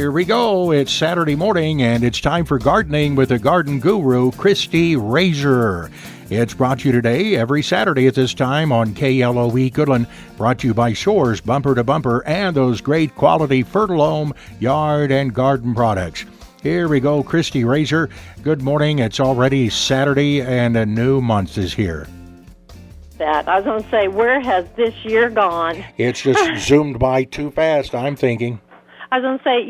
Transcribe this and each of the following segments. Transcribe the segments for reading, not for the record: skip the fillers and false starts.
Here we go. It's Saturday morning, and it's time for gardening with the garden guru, Christie Rasure. It's brought to you today every Saturday at this time on KLOE Goodland, brought to you by Shore's Bumper to Bumper and those great quality Fertilome yard and garden products. Here we go, Christie Rasure. Good morning. It's already Saturday, and a new month is here. I was going to say, where has this year gone? It's just zoomed by too fast, I'm thinking. I was going to say,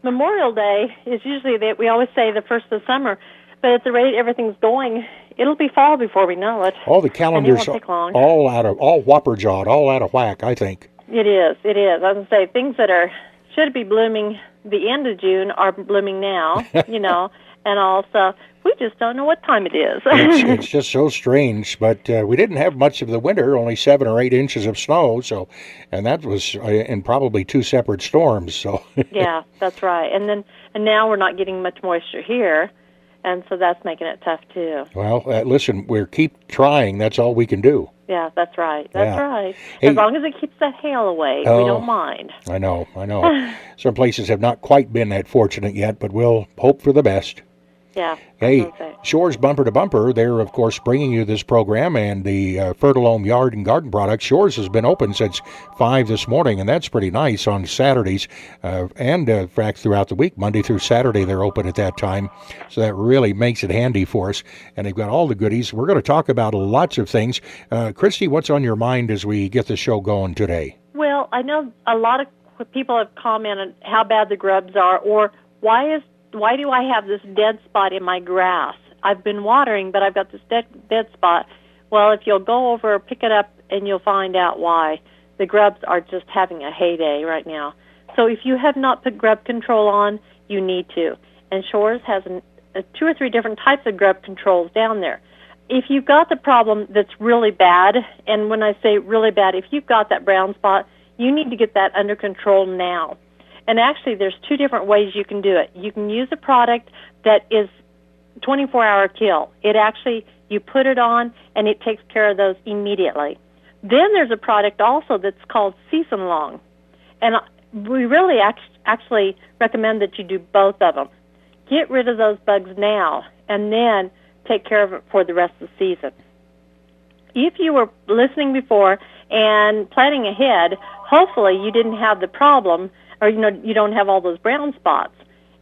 Memorial Day is usually, we always say the first of summer, but at the rate everything's going, it'll be fall before we know it. All the calendars all whopper-jawed, all out of whack, I think. It is. I was going to say, things that should be blooming the end of June are blooming now, and also we just don't know what time it is. It's just so strange, but we didn't have much of the winter, only 7 or 8 inches of snow, and that was in probably 2 separate storms. So yeah, that's right. And now we're not getting much moisture here, and so that's making it tough too. Well, listen, we keep trying. That's all we can do. Yeah, that's right. That's right. As long as it keeps that hail away, we don't mind. I know. Some places have not quite been that fortunate yet, but we'll hope for the best. Yeah. Hey, Shore's Bumper to Bumper, they're, of course, bringing you this program and the Fertilome yard and garden products. Shore's has been open since 5 this morning, and that's pretty nice on Saturdays and, in fact, throughout the week. Monday through Saturday, they're open at that time, so that really makes it handy for us. And they've got all the goodies. We're going to talk about lots of things. Christie, what's on your mind as we get the show going today? Well, I know a lot of people have commented how bad the grubs are, or why do I have this dead spot in my grass? I've been watering, but I've got this dead spot. Well, if you'll go over, pick it up, and you'll find out why. The grubs are just having a heyday right now. So if you have not put grub control on, you need to. And Shore's has 2 or 3 different types of grub controls down there. If you've got the problem that's really bad, and when I say really bad, if you've got that brown spot, you need to get that under control now. And actually, there's 2 different ways you can do it. You can use a product that is 24-hour kill. You put it on, and it takes care of those immediately. Then there's a product also that's called Season Long. And we really actually recommend that you do both of them. Get rid of those bugs now, and then take care of it for the rest of the season. If you were listening before and planning ahead, hopefully you didn't have the problem, or you don't have all those brown spots,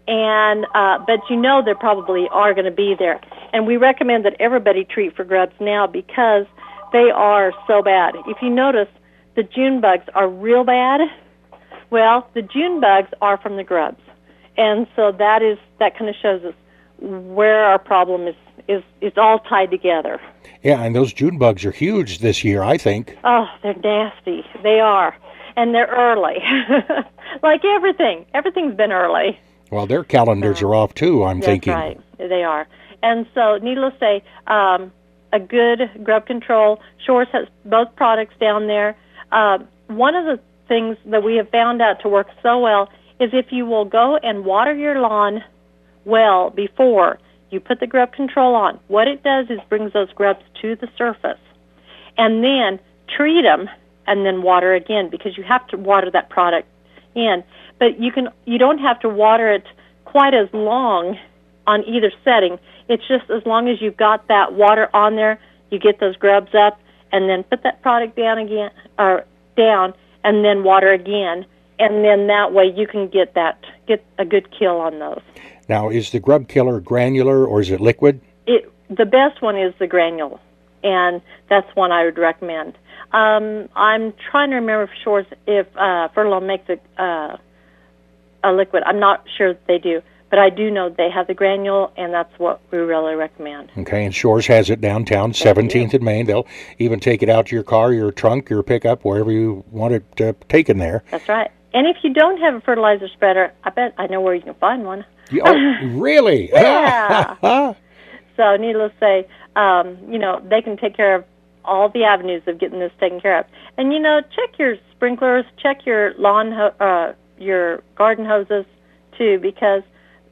and but there probably are going to be there. And we recommend that everybody treat for grubs now because they are so bad. If you notice, the June bugs are real bad. Well, the June bugs are from the grubs, and so that kind of shows us where our problem is. It's all tied together. Yeah, and those June bugs are huge this year, I think. Oh, they're nasty. They are. And they're early. Like everything. Everything's been early. Well, their calendars are off, too, I'm thinking. That's right. They are. And so, needless to say, a good grub control. Shore's has both products down there. One of the things that we have found out to work so well is if you will go and water your lawn well before you put the grub control on, what it does is brings those grubs to the surface. And then treat them and then water again, because you have to water that product in. But you don't have to water it quite as long on either setting. It's just as long as you've got that water on there, you get those grubs up, and then put that product down, and then water again, and then that way you can get a good kill on those. Now, is the grub killer granular or is it liquid? The best one is the granule, and that's one I would recommend. I'm trying to remember if Fertilome makes a liquid. I'm not sure that they do, but I do know they have the granule, and that's what we really recommend. Okay, and Shore's has it downtown, 17th and Main. They'll even take it out to your car, your trunk, your pickup, wherever you want it taken there. That's right. And if you don't have a fertilizer spreader, I bet I know where you can find one. Oh, really? Yeah. So needless to say, they can take care of all the avenues of getting this taken care of. And, check your sprinklers, check your your garden hoses, too, because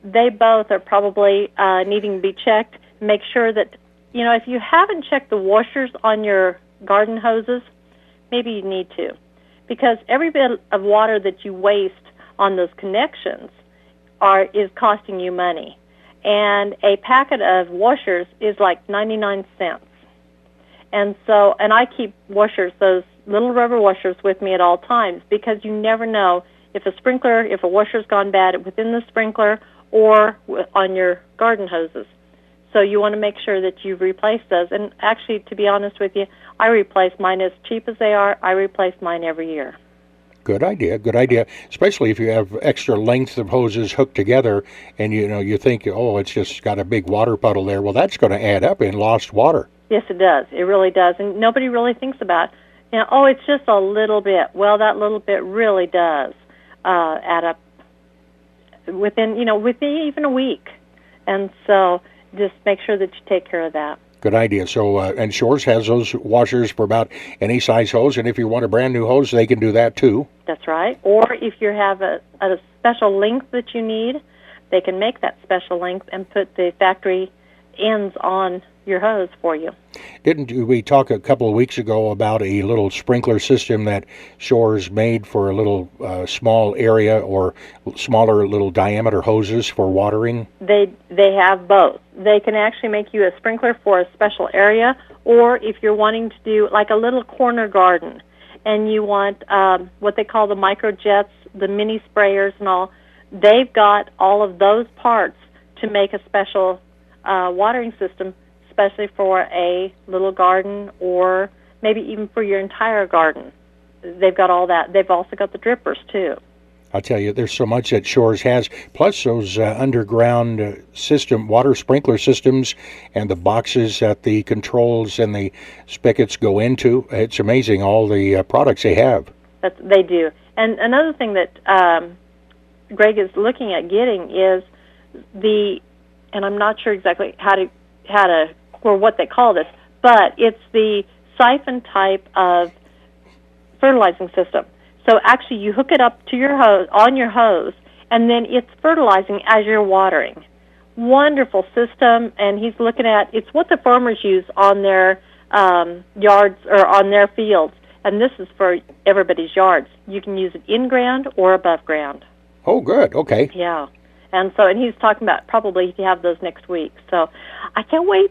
they both are probably needing to be checked. Make sure that, if you haven't checked the washers on your garden hoses, maybe you need to. Because every bit of water that you waste on those connections is costing you money. And a packet of washers is like 99 cents. And so, and I keep washers, those little rubber washers, with me at all times, because you never know if a washer's gone bad within the sprinkler or on your garden hoses. So you want to make sure that you replace those. And actually, to be honest with you, I replace mine as cheap as they are. I replace mine every year. Good idea, good idea. Especially if you have extra lengths of hoses hooked together, and you think, oh, it's just got a big water puddle there. Well, that's going to add up in lost water. Yes, it does. It really does, and nobody really thinks about, oh, it's just a little bit. Well, that little bit really does add up within even a week, and so just make sure that you take care of that. Good idea. So, and Shores has those washers for about any size hose, and if you want a brand new hose, they can do that too. That's right. Or if you have a special length that you need, they can make that special length and put the factory ends on your hose for you. Didn't we talk a couple of weeks ago about a little sprinkler system that Shores made for a little small area, or smaller little diameter hoses for watering? They have both. They can actually make you a sprinkler for a special area, or if you're wanting to do like a little corner garden and you want what they call the micro jets, the mini sprayers and all, they've got all of those parts to make a special watering system, especially for a little garden or maybe even for your entire garden. They've got all that. They've also got the drippers, too. I'll tell you, there's so much that Shores has, plus those underground water sprinkler systems and the boxes that the controls and the spigots go into. It's amazing all the products they have. They do. And another thing that Greg is looking at getting is and I'm not sure exactly how to or what they call this, but it's the siphon type of fertilizing system. So actually you hook it up to your hose, on your hose, and then it's fertilizing as you're watering. Wonderful system, and he's looking at, it's what the farmers use on their yards or on their fields, and this is for everybody's yards. You can use it in ground or above ground. Oh, good. Okay. Yeah. And he's talking about probably to have those next week. So I can't wait.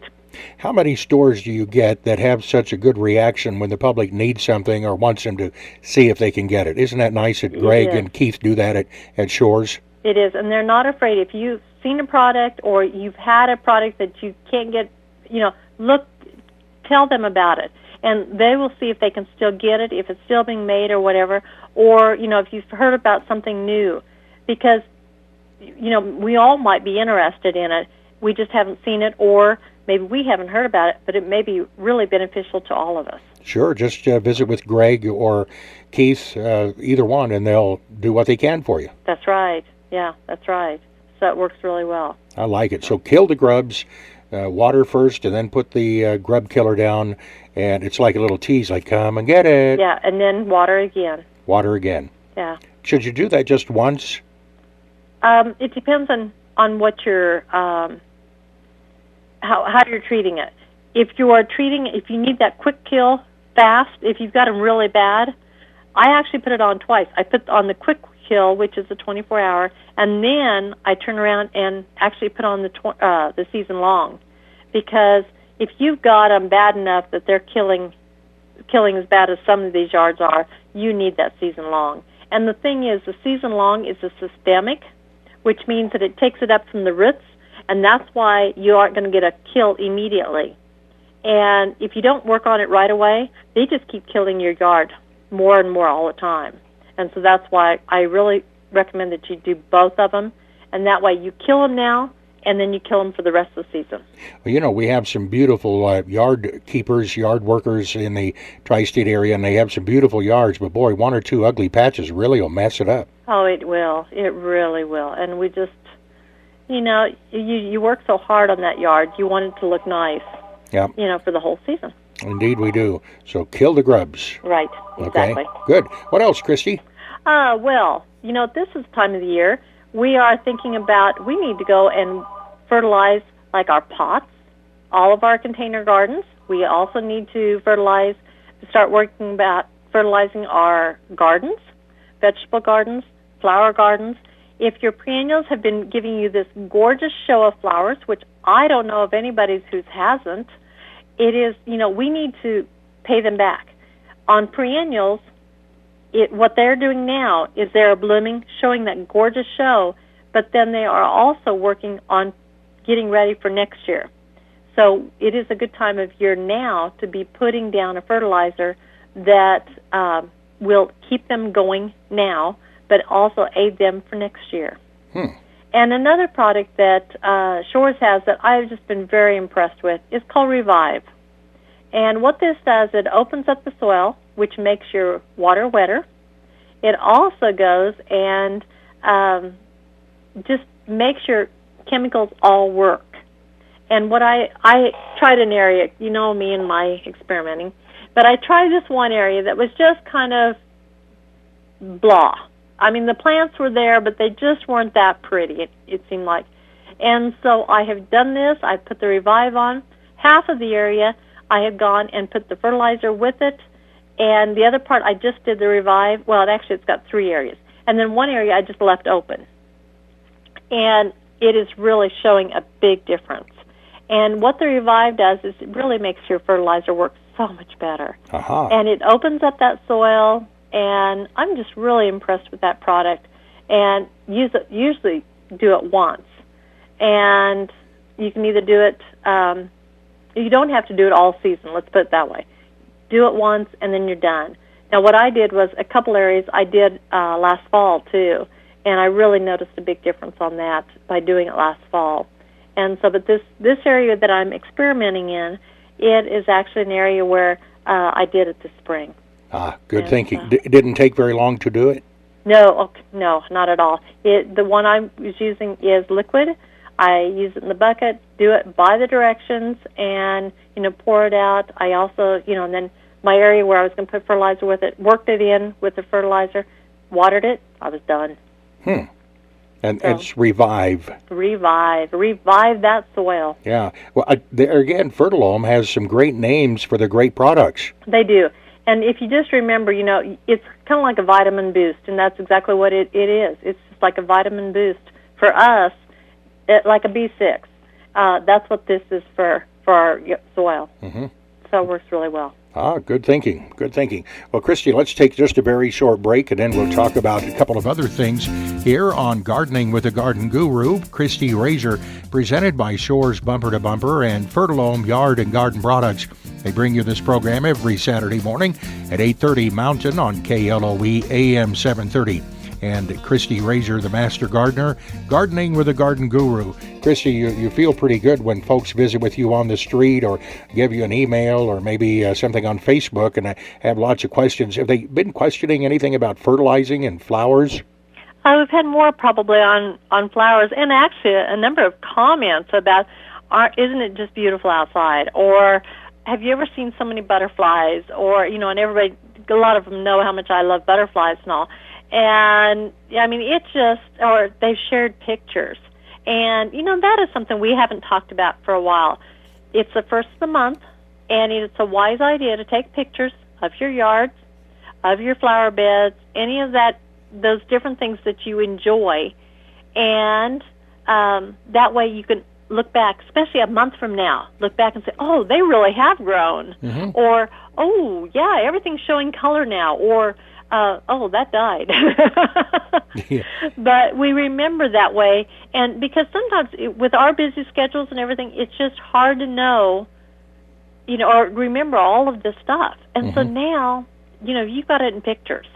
How many stores do you get that have such a good reaction when the public needs something or wants them to see if they can get it? Isn't that nice that Greg and Keith do that at Shores? It is, and they're not afraid. If you've seen a product or you've had a product that you can't get, tell them about it. And they will see if they can still get it, if it's still being made or whatever, or, if you've heard about something new. Because, we all might be interested in it. We just haven't seen it, or maybe we haven't heard about it, but it may be really beneficial to all of us. Sure. Just visit with Greg or Keith, either one, and they'll do what they can for you. That's right. Yeah, that's right. So it works really well. I like it. So kill the grubs, water first, and then put the grub killer down, and it's like a little tease, like, come and get it. Yeah, and then water again. Water again. Yeah. Should you do that just once? It depends on what you're, how you're treating it. If you need that quick kill fast, if you've got them really bad, I actually put it on twice. I put on the quick kill, which is a 24-hour, and then I turn around and actually put on the season long, because if you've got them bad enough that they're killing as bad as some of these yards are, you need that season long. And the thing is, the season long is a systemic, which means that it takes it up from the roots, and that's why you aren't going to get a kill immediately. And if you don't work on it right away, they just keep killing your yard more and more all the time. And so that's why I really recommend that you do both of them, and that way you kill them now, and then you kill them for the rest of the season. Well, we have some beautiful yard keepers, yard workers in the tri-state area, and they have some beautiful yards, but boy, one or two ugly patches really will mess it up. Oh, it will. It really will. And we just, you work so hard on that yard. You want it to look nice, for the whole season. Indeed we do. So kill the grubs. Right, exactly. Okay, good. What else, Christy? This is the time of the year. We are thinking about, we need to go and fertilize like our pots, all of our container gardens. We also need to start working about fertilizing our gardens, vegetable gardens, flower gardens. if your perennials have been giving you this gorgeous show of flowers, which I don't know of anybody who hasn't, it is, we need to pay them back. On perennials, what they're doing now is they're blooming, showing that gorgeous show, but then they are also working on getting ready for next year. So it is a good time of year now to be putting down a fertilizer that will keep them going now, but also aid them for next year. And another product that Shores has that I've just been very impressed with is called Revive. And what this does, it opens up the soil, which makes your water wetter. It also goes and just makes your chemicals all work. And what I tried an area, me and my experimenting, but I tried this one area that was just kind of blah. I mean, the plants were there, but they just weren't that pretty, it seemed like. And so I have done this. I put the Revive on. Half of the area I have gone and put the fertilizer with it, and the other part I just did the Revive. Well, it's got 3 areas. And then one area I just left open. And it is really showing a big difference. And what the Revive does is it really makes your fertilizer work so much better. And it opens up that soil, and I'm just really impressed with that product. And usually do it once. And you can either do it, you don't have to do it all season, let's put it that way. Do it once, and then you're done. Now, what I did was a couple areas I did last fall, too, and I really noticed a big difference on that by doing it last fall. And so, but this area that I'm experimenting in, it is actually an area where I did it this spring. Good thinking. Didn't take very long to do it? No, not at all. The one I was using is liquid. I use it in the bucket, do it by the directions, and, pour it out. I also, and then my area where I was going to put fertilizer with it, worked it in with the fertilizer, watered it, I was done. And it's Revive. Revive that soil. Yeah. Well, there again, Fertilome has some great names for their great products. They do. And if you just remember, it's kind of like a vitamin boost, and that's exactly what it is. It's just like a vitamin boost. For us, like a B6. That's what this is for our soil. So it works really well. Good thinking. Good thinking. Well, Christie, let's take just a very short break, and then we'll talk about a couple of other things here on Gardening with the Garden Guru, Christie Rasure, presented by Shores Bumper to Bumper and Fertilome Yard and Garden Products. They bring you this program every Saturday morning at 8:30 Mountain on KLOE AM 730. And Christie Rasure, the Master Gardener, Gardening with the Garden Guru. Christie, you feel pretty good when folks visit with you on the street or give you an email or maybe something on Facebook and have lots of questions. Have they been questioning anything about fertilizing and flowers? We've had more probably on flowers, and actually a number of comments about, isn't it just beautiful outside? Or have you ever seen so many butterflies? Or, and everybody, a lot of them know how much I love butterflies and all. And, I mean, or they've shared pictures. And, that is something we haven't talked about for a while. It's the first of the month, and it's a wise idea to take pictures of your yards, of your flower beds, any of those different things that you enjoy. And that way you can look back, especially a month from now, look back and say, oh, they really have grown. Or, oh, yeah, everything's showing color now. Or, oh, that died. But we remember that way, and because sometimes with our busy schedules and everything, it's just hard to know, or remember all of this stuff. And so now, you've got it in pictures.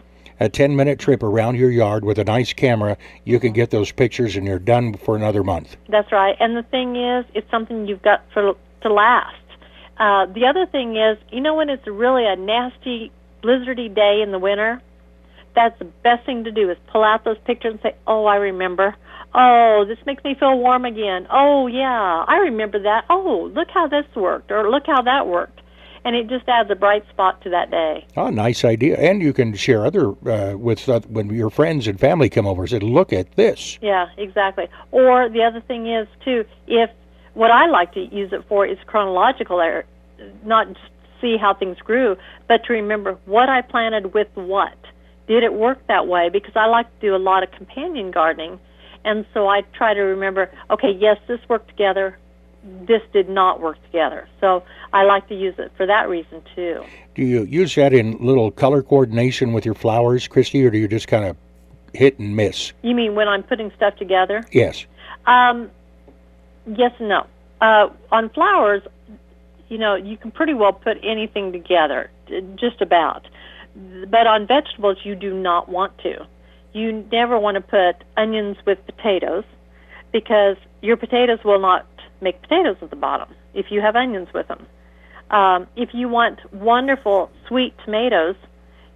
A 10-minute trip around your yard with a nice camera, you can get those pictures and you're done for another month. That's right. And the thing is, it's something you've got to last. The other thing is, when it's really a nasty, blizzardy day in the winter, that's the best thing to do is pull out those pictures and say, oh, I remember. Oh, this makes me feel warm again. Oh, yeah, I remember that. Oh, look how this worked, or look how that worked. And it just adds a bright spot to that day. Oh, nice idea. And you can share other with when your friends and family come over and say, look at this. Yeah, exactly. Or the other thing is, too, if what I like to use it for is chronological, not just see how things grew, but to remember what I planted with what. Did it work that way? Because I like to do a lot of companion gardening, And so I try to remember, okay, yes, this worked together. This did not work together. So I like to use it for that reason, too. Do you use that in little color coordination with your flowers, Christy, or do you just kind of hit and miss? You mean when I'm putting stuff together? Yes. Yes and no. On flowers, you can pretty well put anything together, just about. But on vegetables, you do not want to. You never want to put onions with potatoes, because your potatoes will not make potatoes at the bottom if you have onions with them. If you want wonderful sweet tomatoes,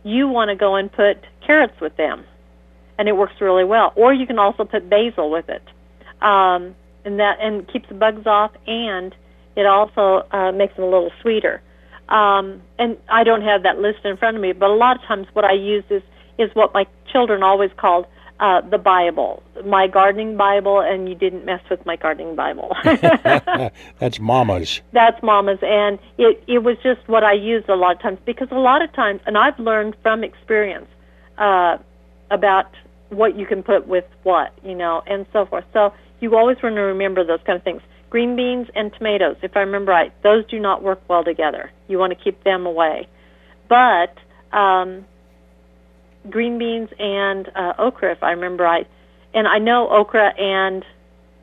you want to go and put carrots with them, and it works really well. Or you can also put basil with it, and keeps the bugs off, and it also makes them a little sweeter. And I don't have that list in front of me, but a lot of times what I use is what my children always called the Bible, my gardening Bible, and you didn't mess with my gardening Bible. That's Mama's. That's Mama's, and it was just what I used a lot of times, because a lot of times, and I've learned from experience about what you can put with what, and so forth. So you always want to remember those kind of things. Green beans and tomatoes, if I remember right, those do not work well together. You want to keep them away. But green beans and okra, if I remember right. And I know okra and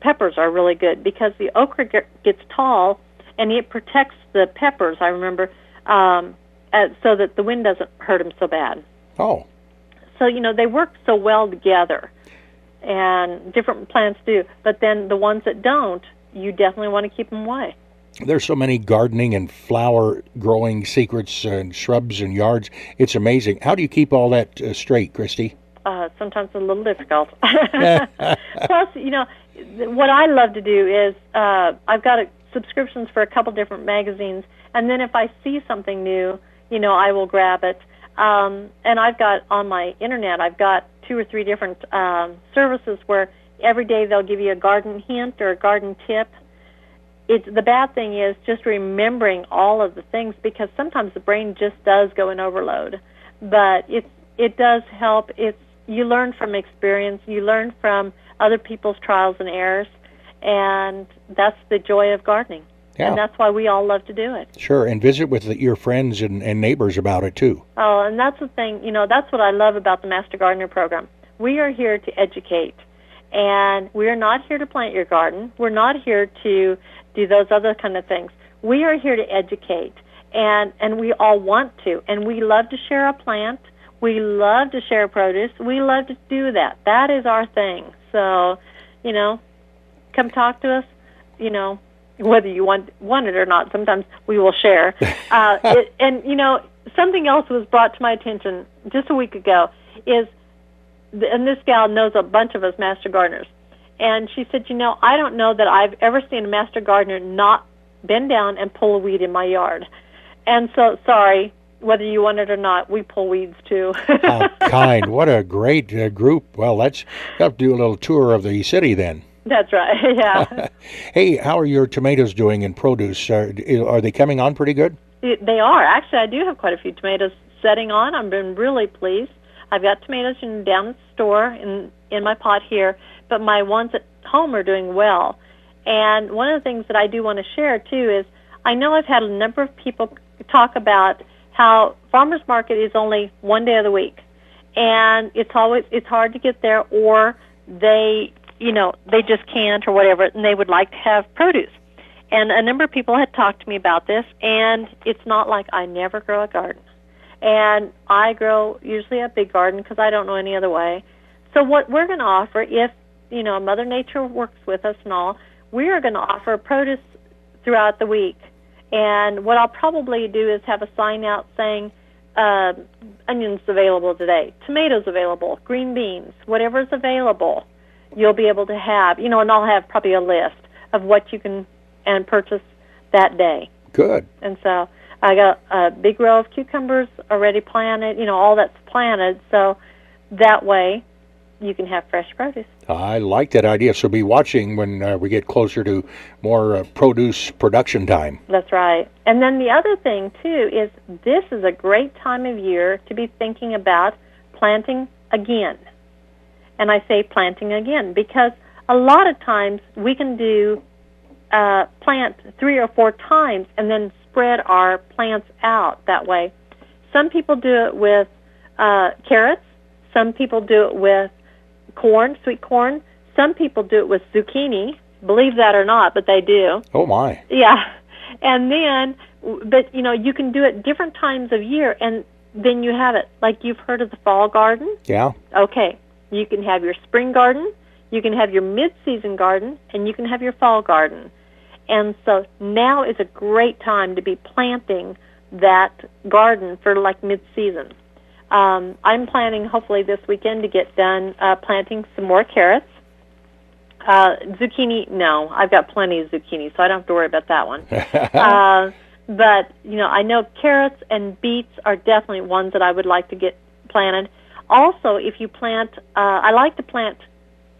peppers are really good, because the okra gets tall and it protects the peppers, I remember, so that the wind doesn't hurt them so bad. Oh. So, they work so well together, and different plants do. But then the ones that don't, you definitely want to keep them away. There's so many gardening and flower growing secrets and shrubs and yards. It's amazing. How do you keep all that straight, Christy? Sometimes it's a little difficult. Plus, what I love to do is I've got subscriptions for a couple different magazines, and then if I see something new, I will grab it. And I've got on my internet, I've got 2 or 3 different services where every day they'll give you a garden hint or a garden tip. The bad thing is just remembering all of the things, because sometimes the brain just does go in overload. But it does help. You learn from experience. You learn from other people's trials and errors, and that's the joy of gardening. Yeah. And that's why we all love to do it. Sure, and visit with your friends and neighbors about it, too. Oh, and that's the thing. That's what I love about the Master Gardener program. We are here to educate, and we are not here to plant your garden. We're not here to do those other kind of things. We are here to educate, and we all want to, and we love to share a plant. We love to share produce. We love to do that. That is our thing. So, come talk to us, whether you want it or not. Sometimes we will share. Something else was brought to my attention just a week ago and this gal knows a bunch of us Master Gardeners, and she said, I don't know that I've ever seen a Master Gardener not bend down and pull a weed in my yard. And so, sorry, whether you want it or not, we pull weeds too. How kind. What a great group. Well, let's have to do a little tour of the city then. That's right, yeah. Hey, how are your tomatoes doing in produce? Are they coming on pretty good? They are. Actually, I do have quite a few tomatoes setting on. I've been really pleased. I've got tomatoes down at the store in my pot here, but my ones at home are doing well. And one of the things that I do want to share, too, is I know I've had a number of people talk about how farmers market is only one day of the week, and it's hard to get there, or they just can't or whatever, and they would like to have produce. And a number of people had talked to me about this, and it's not like I never grow a garden. And I grow usually a big garden because I don't know any other way. So what we're going to offer, if, Mother Nature works with us and all, we are going to offer produce throughout the week. And what I'll probably do is have a sign out saying, onions available today, tomatoes available, green beans, whatever's available, you'll be able to have, and I'll have probably a list of what you can purchase that day. Good. And so I got a big row of cucumbers already planted, all that's planted, so that way you can have fresh produce. I like that idea. So be watching when we get closer to more produce production time. That's right. And then the other thing, too, is this is a great time of year to be thinking about planting again. and I say planting again, because a lot of times we can do plant 3 or 4 times and then spread our plants out that way. Some people do it with carrots. Some people do it with corn, sweet corn. Some people do it with zucchini. Believe that or not, but they do. Oh, my. Yeah. And then, but, you can do it different times of year, and then you have it. Like, you've heard of the fall garden? Yeah. Okay. You can have your spring garden, you can have your mid-season garden, and you can have your fall garden. And so now is a great time to be planting that garden for, like, mid-season. I'm planning, hopefully, this weekend to get done planting some more carrots. Zucchini, no. I've got plenty of zucchini, so I don't have to worry about that one. But, I know carrots and beets are definitely ones that I would like to get planted. Also, if you plant, I like to plant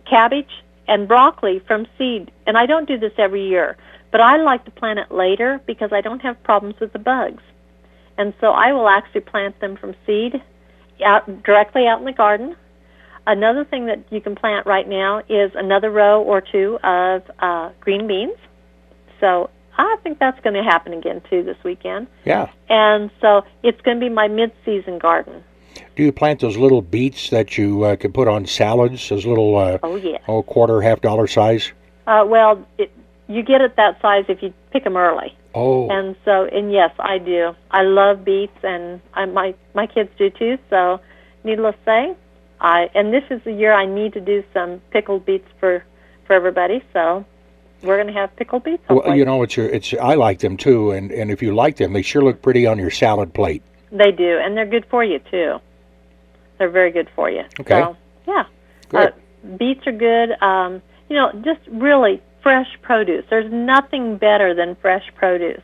cabbage and broccoli from seed. And I don't do this every year, but I like to plant it later because I don't have problems with the bugs. And so I will actually plant them from seed directly out in the garden. Another thing that you can plant right now is another row or 2 of green beans. So I think that's going to happen again, too, this weekend. Yeah. And so it's going to be my mid-season garden. Do you plant those little beets that you can put on salads, those little quarter, $half size? You get it that size if you pick them early. Oh. And yes, I do. I love beets, and my kids do, too. So needless to say, and this is the year I need to do some pickled beets for everybody. So we're going to have pickled beets. Hopefully. Well, I like them too, and if you like them, they sure look pretty on your salad plate. They do, and they're good for you too. They're very good for you. Okay. So, yeah. Good. Beets are good. Just really fresh produce. There's nothing better than fresh produce.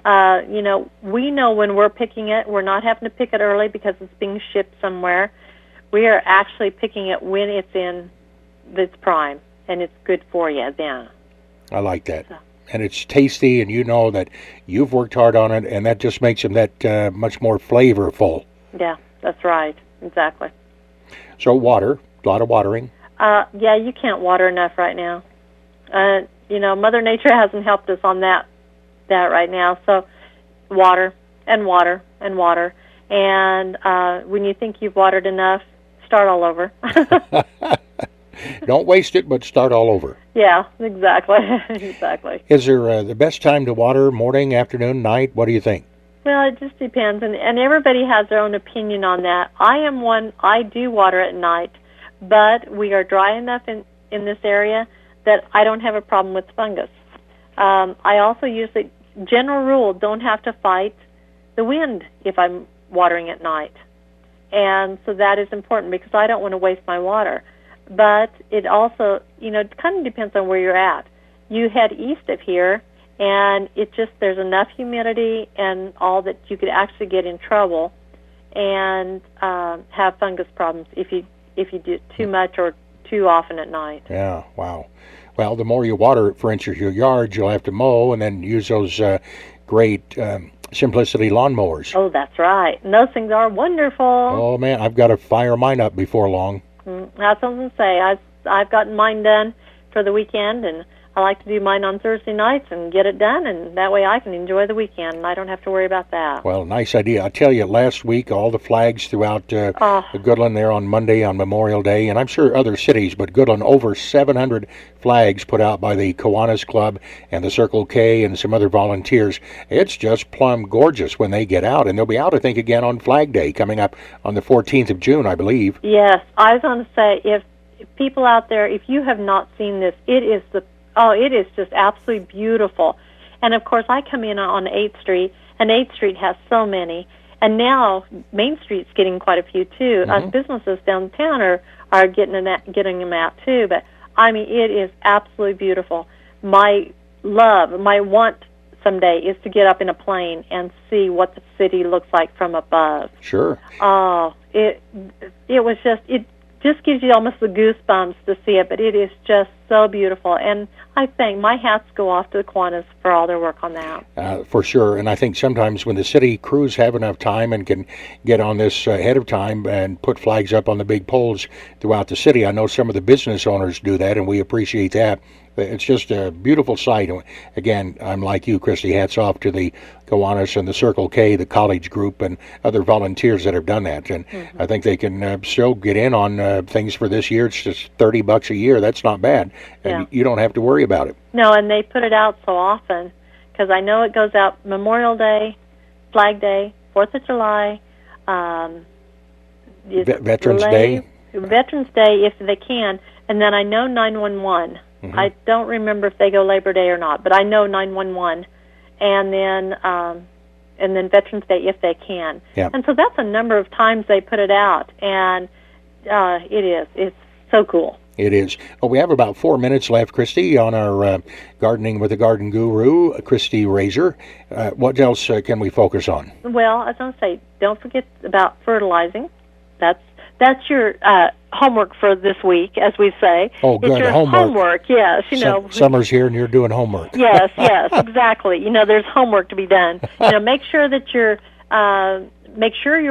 We know when we're picking it, we're not having to pick it early because it's being shipped somewhere. We are actually picking it when it's in its prime, and it's good for you then. I like that. So. And it's tasty, and you know that you've worked hard on it, and that just makes them that much more flavorful. Yeah, that's right. Exactly. So water, a lot of watering. Yeah, you can't water enough right now. Mother Nature hasn't helped us on that right now. So water and water and water. And when you think you've watered enough, start all over. Don't waste it, but start all over. Yeah, exactly. Exactly. Is there the best time to water, morning, afternoon, night? What do you think? Well, it just depends, and everybody has their own opinion on that. I do water at night, but we are dry enough in this area that I don't have a problem with fungus. I also usually, general rule, don't have to fight the wind if I'm watering at night. And so that is important because I don't want to waste my water. But it also, it kind of depends on where you're at. You head east of here, and there's enough humidity and all that you could actually get in trouble and have fungus problems if you do too much or too often at night. Yeah, wow. Well, the more you water, for instance, your yard, you'll have to mow and then use those great Simplicity lawnmowers. Oh, that's right. And those things are wonderful. Oh, man, I've got to fire mine up before long. That's what I was going to say. I've gotten mine done for the weekend, and I like to do mine on Thursday nights and get it done, and that way I can enjoy the weekend, and I don't have to worry about that. Well, nice idea. I tell you, last week, all the flags throughout Goodland there on Monday on Memorial Day, and I'm sure other cities, but Goodland, over 700 flags put out by the Kiwanis Club and the Circle K and some other volunteers. It's just plumb gorgeous when they get out, and they'll be out, I think, again on Flag Day coming up on the 14th of June, I believe. Yes, I was going to say, if people out there, if you have not seen this, it is just absolutely beautiful. And, of course, I come in on 8th Street, and 8th Street has so many. And now Main Street's getting quite a few, too. Us businesses downtown are getting them out, too. But, I mean, it is absolutely beautiful. My want someday is to get up in a plane and see what the city looks like from above. Sure. Oh, it just gives you almost the goosebumps to see it, but it is just so beautiful. And I think my hats go off to the Kiwanis for all their work on that. For sure. And I think sometimes when the city crews have enough time and can get on this ahead of time and put flags up on the big poles throughout the city, I know some of the business owners do that, and we appreciate that. It's just a beautiful sight. Again, I'm like you, Christy. Hats off to the Kiwanis and the Circle K, the college group, and other volunteers that have done that. And I think they can still get in on things for this year. It's just $30 a year. That's not bad, and you don't have to worry about it. No, and they put it out so often because I know it goes out Memorial Day, Flag Day, 4th of July, Veterans Day. Veterans Day if they can, and then I know 911. I don't remember if they go Labor Day or not, but I know 911, and then Veterans Day if they can. Yeah. And so that's a number of times they put it out, and it's so cool. It is. Well, we have about 4 minutes left, Christy, on our Gardening with the Garden Guru, Christie Rasure. What else can we focus on? Well, I was going to say, don't forget about fertilizing. That's your homework for this week, as we say. Oh, good. It's your homework. Yes, you know. Summer's here and you're doing homework. Yes, exactly. You know, there's homework to be done. Make sure that you're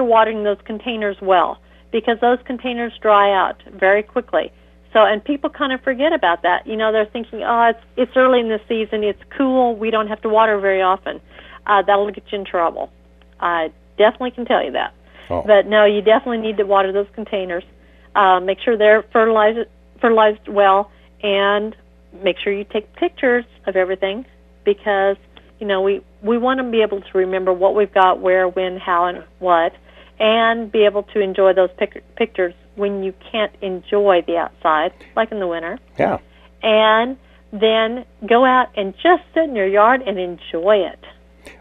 watering those containers well, because those containers dry out very quickly. So, and people kind of forget about that. You know, they're thinking, it's early in the season, it's cool, we don't have to water very often. That'll get you in trouble. I definitely can tell you that. Oh. But no, you definitely need to water those containers. Make sure they're fertilized well, and make sure you take pictures of everything, because we want to be able to remember what we've got, where, when, how, and what, and be able to enjoy those pictures when you can't enjoy the outside, like in the winter. Yeah. And then go out and just sit in your yard and enjoy it.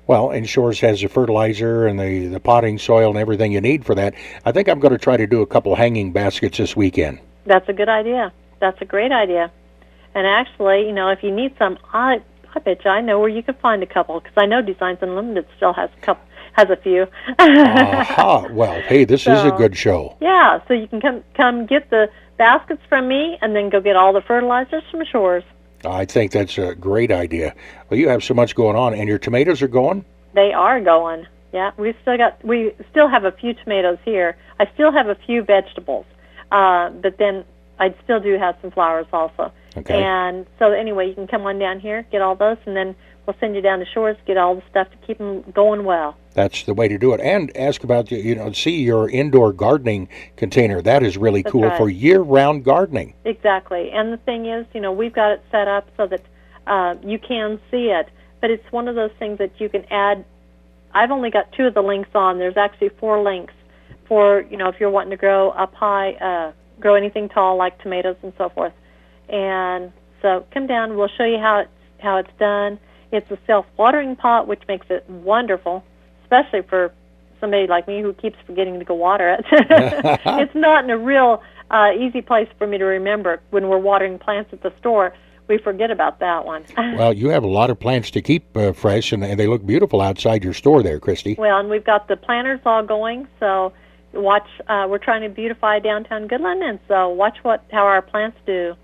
Well, and Shores has the fertilizer and the potting soil and everything you need for that. I think I'm going to try to do a couple hanging baskets this weekend. That's a good idea. That's a great idea. And actually, if you need some, I bet you I know where you can find a couple, because I know Designs Unlimited still has a few. Aha. Well, hey, this is a good show. Yeah, so you can come get the baskets from me and then go get all the fertilizers from Shores. I think that's a great idea. Well, you have so much going on, and your tomatoes are going? They are going. Yeah, we still have a few tomatoes here. I still have a few vegetables, but then I still do have some flowers also. Okay. And so anyway, you can come on down here, get all those, and then we'll send you down to Shores, get all the stuff to keep them going well. That's the way to do it. And ask about, see your indoor gardening container. That is really cool for year-round gardening. Exactly. And the thing is, we've got it set up so that you can see it. But it's one of those things that you can add. I've only got 2 of the links on. There's actually 4 links for, if you're wanting to grow up high, grow anything tall like tomatoes and so forth. And so come down. We'll show you how it's done. It's a self-watering pot, which makes it wonderful, especially for somebody like me who keeps forgetting to go water it. It's not in a real easy place for me to remember. When we're watering plants at the store, we forget about that one. Well, you have a lot of plants to keep fresh, and they look beautiful outside your store there, Christy. Well, and we've got the planters all going, so watch. We're trying to beautify downtown Goodland, and so watch how our plants do.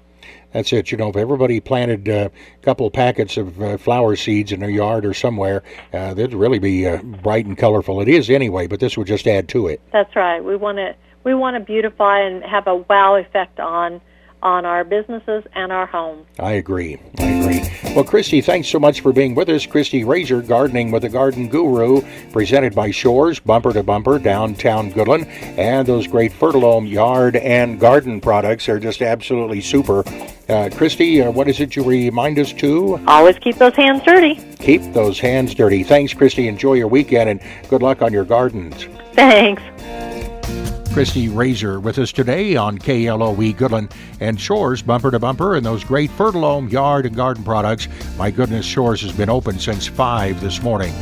That's it. If everybody planted a couple packets of flower seeds in their yard or somewhere, they'd really be bright and colorful. It is anyway, but this would just add to it. That's right. We want to beautify and have a wow effect on our businesses and our homes. I agree. Well, Christy, thanks so much for being with us. Christie Rasure, Gardening with the Garden Guru, presented by Shores, bumper to bumper, downtown Goodland. And those great Fertilome yard and garden products are just absolutely super. Christy, what is it you remind us to? Always keep those hands dirty. Keep those hands dirty. Thanks, Christy. Enjoy your weekend, and good luck on your gardens. Thanks. Christie Rasure with us today on KLOE Goodland and Shores, bumper to bumper, and those great Fertilome yard and garden products. My goodness, Shores has been open since 5 this morning.